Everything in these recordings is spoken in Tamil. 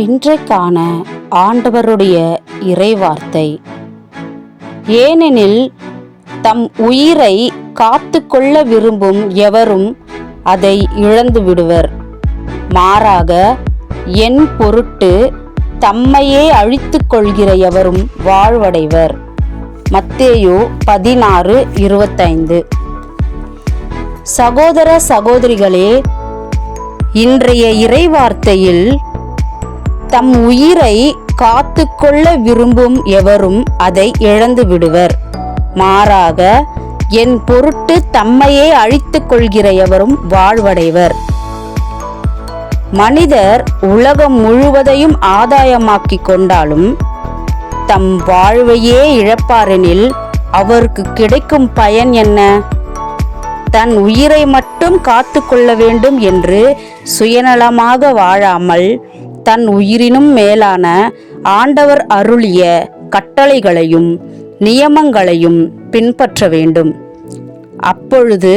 இன்றைக்கான ஆண்டவருடைய இறைவார்த்தை. ஏனெனில் தம் உயிரை காத்து கொள்ள விரும்பும் எவரும் அதை இழந்து விடுவர். மாறாக என் பொருட்டு தம்மையே அழித்து கொள்கிற எவரும் வாழ்வடைவர். மத்தேயு 16:25. சகோதர சகோதரிகளே, இன்றைய இறைவார்த்தையில் தம் உயிரை காத்து கொள்ள விரும்பும் எவரும் அதை இழந்து விடுவர். மாறாக என் பொருட்டு தம்மையே அழித்துக் கொள்கிற எவரும் வாழ்வடைவர். மனிதர் உலகம் முழுவதையும் ஆதாயமாக்கிக் கொண்டாலும் தம் வாழ்வையே இழப்பாரெனில் அவருக்கு கிடைக்கும் பயன் என்ன? தன் உயிரை மட்டும் காத்து கொள்ள வேண்டும் என்று சுயநலமாக வாழாமல் தன் உயிரினும் மேலான ஆண்டவர் அருளிய கட்டளைகளையும் நியமங்களையும் பின்பற்ற வேண்டும். அப்பொழுது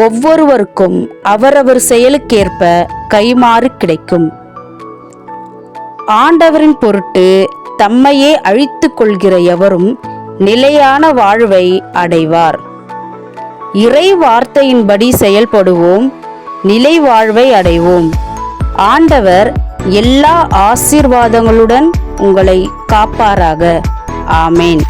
ஒவ்வொருவருக்கும் அவரவர் செயலுக்கேற்ப கைமாறு கிடைக்கும். ஆண்டவரின் பொருட்டு தம்மையே அழித்து கொள்கிற எவரும் நிலையான வாழ்வை அடைவார். இறை வார்த்தையின்படி செயல்படுவோம், நிலை வாழ்வை அடைவோம். ஆண்டவர் எல்லா ஆசீர்வாதங்களுடன் உங்களை காப்பாராக. ஆமேன்.